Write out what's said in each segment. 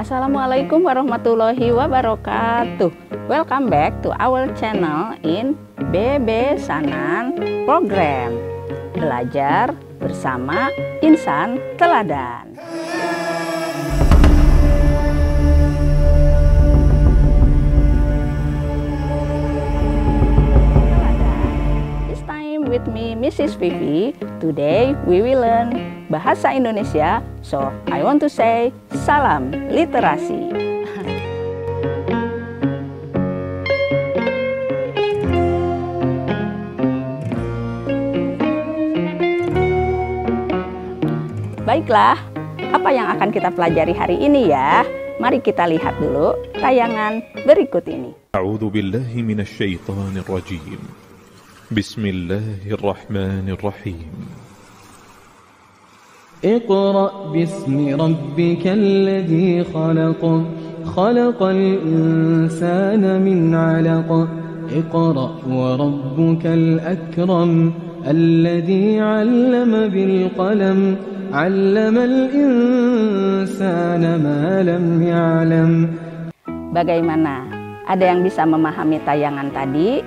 Assalamualaikum warahmatullahi wabarakatuh. Welcome back to our channel in BB Sanan Program. Belajar bersama Insan Teladan. This time with me Mrs. Vivi. Today we will learn Bahasa Indonesia, so I want to say salam literasi. Baiklah, apa yang akan kita pelajari hari ini ya? Mari kita lihat dulu tayangan berikut ini. A'udzu billahi minasy syaithanir rajim. Bismillahirrahmanirrahim. اقرأ باسم ربك الذي خلق خلق الإنسان من علق اقرأ وربك الأكرم الذي علم بالقلم علم الإنسان ما لم يعلم. Bagaimana? Ada yang bisa memahami tayangan tadi?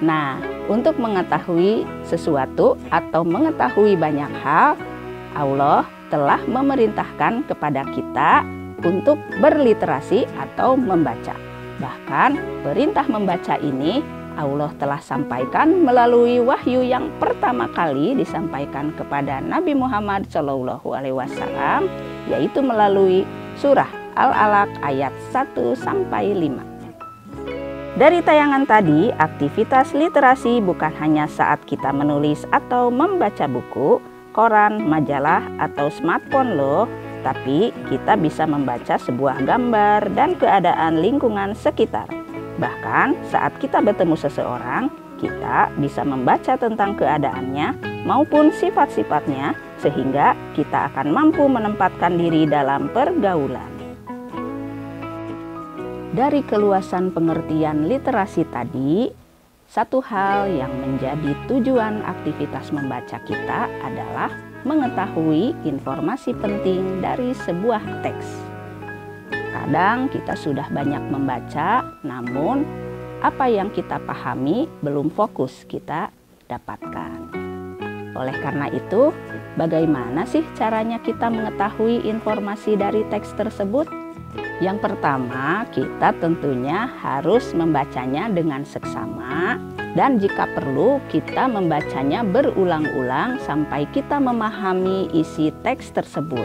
Nah, untuk mengetahui sesuatu atau mengetahui banyak hal, Allah telah memerintahkan kepada kita untuk berliterasi atau membaca. Bahkan perintah membaca ini Allah telah sampaikan melalui wahyu yang pertama kali disampaikan kepada Nabi Muhammad SAW, yaitu melalui surah Al-Alaq ayat 1-5. Dari tayangan tadi, aktivitas literasi bukan hanya saat kita menulis atau membaca buku, koran, majalah, atau smartphone loh, tapi kita bisa membaca sebuah gambar dan keadaan lingkungan sekitar. Bahkan saat kita bertemu seseorang, kita bisa membaca tentang keadaannya maupun sifat-sifatnya sehingga kita akan mampu menempatkan diri dalam pergaulan. Dari keluasan pengertian literasi tadi, satu hal yang menjadi tujuan aktivitas membaca kita adalah mengetahui informasi penting dari sebuah teks. Kadang kita sudah banyak membaca, namun apa yang kita pahami belum fokus kita dapatkan. Oleh karena itu, bagaimana sih caranya kita mengetahui informasi dari teks tersebut? Yang pertama, kita tentunya harus membacanya dengan seksama dan jika perlu kita membacanya berulang-ulang sampai kita memahami isi teks tersebut.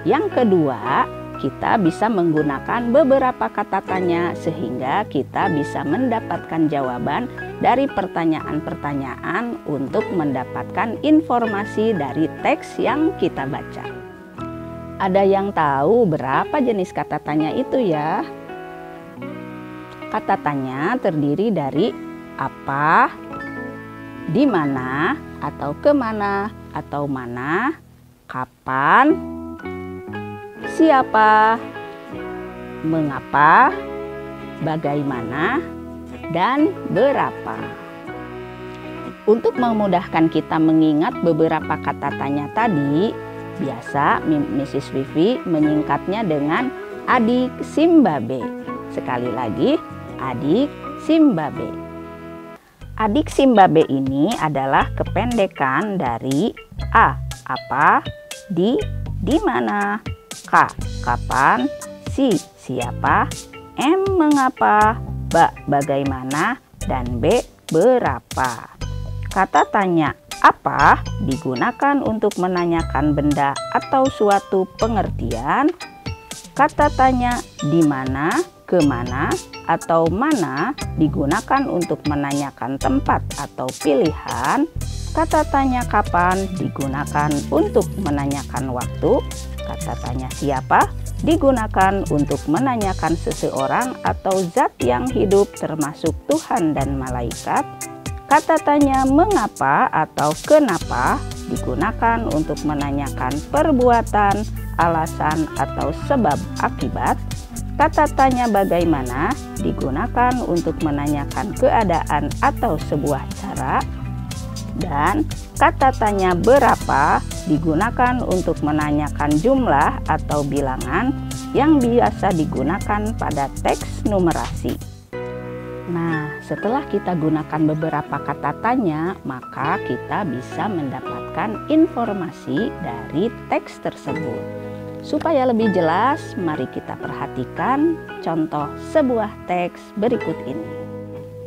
Yang kedua, kita bisa menggunakan beberapa kata tanya sehingga kita bisa mendapatkan jawaban dari pertanyaan-pertanyaan untuk mendapatkan informasi dari teks yang kita baca. Ada yang tahu berapa jenis kata tanya itu ya? Kata tanya terdiri dari apa, di mana, atau kemana, atau mana, kapan, siapa, mengapa, bagaimana, dan berapa. Untuk memudahkan kita mengingat beberapa kata tanya tadi, biasa Mrs. Vivi menyingkatnya dengan adik Simbabe. Sekali lagi, adik Simbabe. Adik Simbabe ini adalah kependekan dari A, apa, di mana, K, kapan, si, siapa, M, mengapa, B, bagaimana, dan B, berapa. Kata tanya apa digunakan untuk menanyakan benda atau suatu pengertian. Kata tanya di mana, kemana, atau mana digunakan untuk menanyakan tempat atau pilihan. Kata tanya kapan digunakan untuk menanyakan waktu. Kata tanya siapa digunakan untuk menanyakan seseorang atau zat yang hidup termasuk Tuhan dan malaikat. Kata tanya mengapa atau kenapa digunakan untuk menanyakan perbuatan, alasan, atau sebab akibat. Kata tanya bagaimana digunakan untuk menanyakan keadaan atau sebuah cara. Dan kata tanya berapa digunakan untuk menanyakan jumlah atau bilangan yang biasa digunakan pada teks numerasi. Nah, setelah kita gunakan beberapa kata tanya, maka kita bisa mendapatkan informasi dari teks tersebut. Supaya lebih jelas, mari kita perhatikan contoh sebuah teks berikut ini.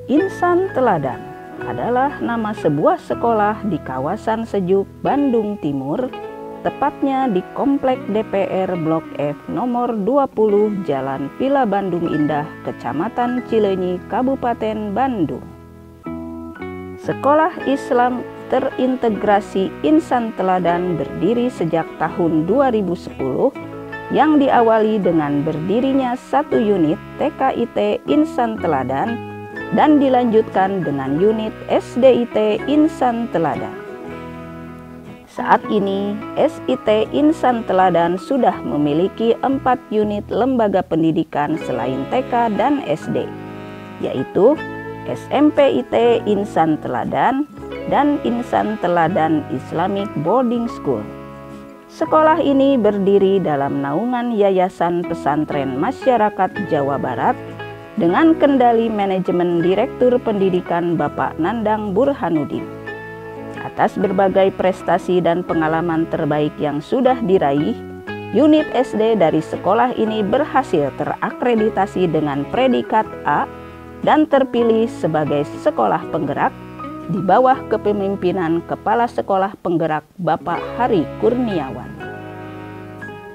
Insan Teladan adalah nama sebuah sekolah di kawasan Sejuk, Bandung Timur, tepatnya di Komplek DPR Blok F nomor 20 Jalan Villa Bandung Indah, Kecamatan Cileunyi, Kabupaten Bandung. Sekolah Islam terintegrasi Insan Teladan berdiri sejak tahun 2010 yang diawali dengan berdirinya satu unit TKIT Insan Teladan dan dilanjutkan dengan unit SDIT Insan Teladan. Saat ini, SIT Insan Teladan sudah memiliki 4 unit lembaga pendidikan selain TK dan SD, yaitu SMPIT Insan Teladan dan Insan Teladan Islamic Boarding School. Sekolah ini berdiri dalam naungan Yayasan Pesantren Masyarakat Jawa Barat dengan kendali manajemen Direktur Pendidikan Bapak Nandang Burhanuddin. Atas berbagai prestasi dan pengalaman terbaik yang sudah diraih, unit SD dari sekolah ini berhasil terakreditasi dengan predikat A dan terpilih sebagai sekolah penggerak di bawah kepemimpinan Kepala Sekolah Penggerak Bapak Hari Kurniawan.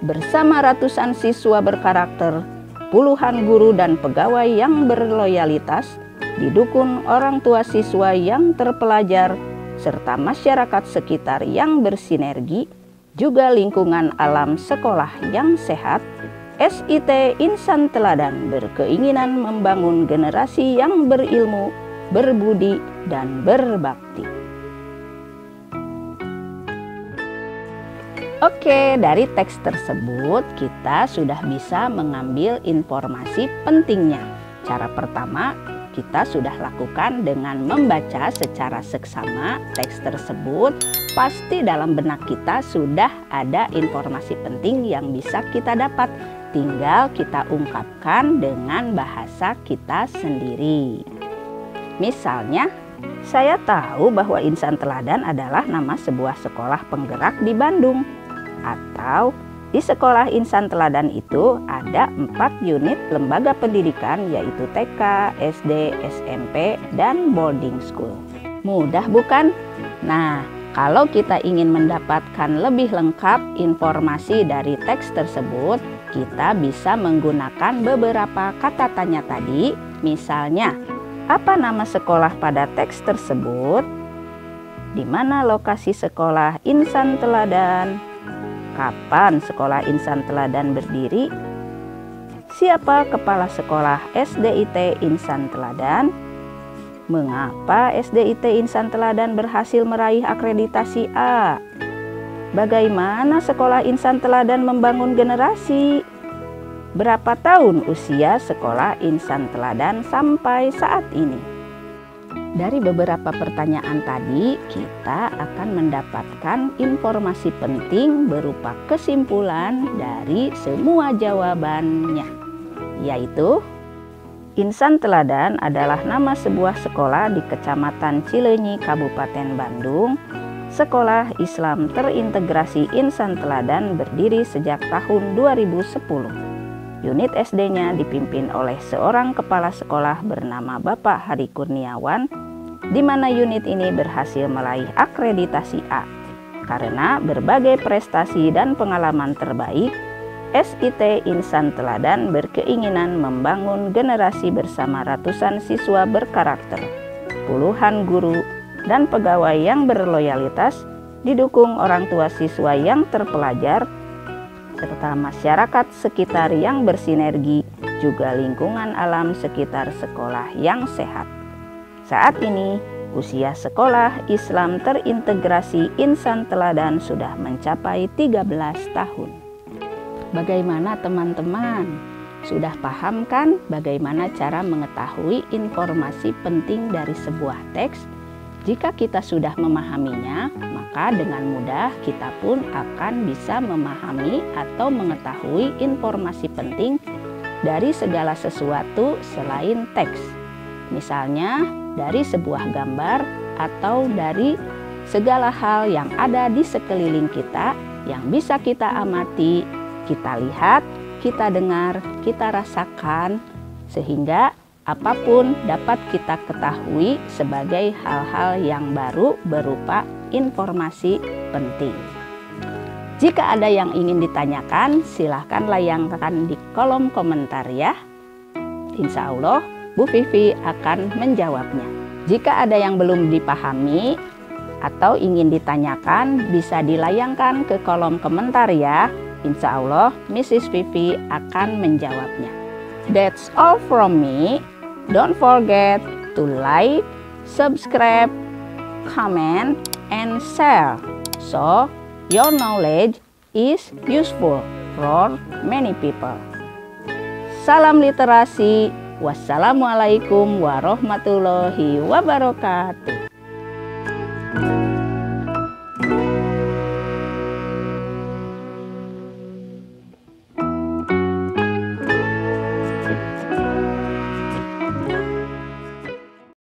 Bersama ratusan siswa berkarakter, puluhan guru dan pegawai yang berloyalitas, didukung orang tua siswa yang terpelajar, serta masyarakat sekitar yang bersinergi, juga lingkungan alam sekolah yang sehat, SIT Insan Teladan berkeinginan membangun generasi yang berilmu, berbudi, dan berbakti. Oke, dari teks tersebut kita sudah bisa mengambil informasi pentingnya. Cara pertama, kita sudah lakukan dengan membaca secara seksama teks tersebut. Pasti dalam benak kita sudah ada informasi penting yang bisa kita dapat. Tinggal kita ungkapkan dengan bahasa kita sendiri. Misalnya, saya tahu bahwa Insan Teladan adalah nama sebuah sekolah penggerak di Bandung. Atau di sekolah Insan Teladan itu ada 4 unit lembaga pendidikan, yaitu TK, SD, SMP, dan boarding school. Mudah bukan? Nah, kalau kita ingin mendapatkan lebih lengkap informasi dari teks tersebut, kita bisa menggunakan beberapa kata tanya tadi. Misalnya, apa nama sekolah pada teks tersebut? Di mana lokasi sekolah Insan Teladan? Kapan sekolah Insan Teladan berdiri? Siapa kepala sekolah SDIT Insan Teladan? Mengapa SDIT Insan Teladan berhasil meraih akreditasi A? Bagaimana sekolah Insan Teladan membangun generasi? Berapa tahun usia sekolah Insan Teladan sampai saat ini? Dari beberapa pertanyaan tadi, kita akan mendapatkan informasi penting berupa kesimpulan dari semua jawabannya, yaitu Insan Teladan adalah nama sebuah sekolah di Kecamatan Cileunyi, Kabupaten Bandung. Sekolah Islam terintegrasi Insan Teladan berdiri sejak tahun 2010. Unit SD-nya dipimpin oleh seorang kepala sekolah bernama Bapak Hari Kurniawan, di mana unit ini berhasil meraih akreditasi A. Karena berbagai prestasi dan pengalaman terbaik, SIT Insan Teladan berkeinginan membangun generasi bersama ratusan siswa berkarakter, puluhan guru, dan pegawai yang berloyalitas, didukung orang tua siswa yang terpelajar, serta masyarakat sekitar yang bersinergi, juga lingkungan alam sekitar sekolah yang sehat. Saat ini, usia sekolah Islam terintegrasi Insan Teladan sudah mencapai 13 tahun. Bagaimana teman-teman? Sudah paham kan bagaimana cara mengetahui informasi penting dari sebuah teks? Jika kita sudah memahaminya, maka maka dengan mudah kita pun akan bisa memahami atau mengetahui informasi penting dari segala sesuatu selain teks. Misalnya dari sebuah gambar atau dari segala hal yang ada di sekeliling kita yang bisa kita amati, kita lihat, kita dengar, kita rasakan, sehingga apapun dapat kita ketahui sebagai hal-hal yang baru berupa informasi penting. Jika ada yang ingin ditanyakan, silahkan layangkan di kolom komentar ya. Insya Allah Bu Vivi akan menjawabnya. Jika ada yang belum dipahami atau ingin ditanyakan, bisa dilayangkan ke kolom komentar ya. Insya Allah Mrs. Vivi akan menjawabnya. That's all from me. Don't forget to like, subscribe, comment, and share, so your knowledge is useful for many people. Salam literasi. Wassalamualaikum warahmatullahi wabarakatuh.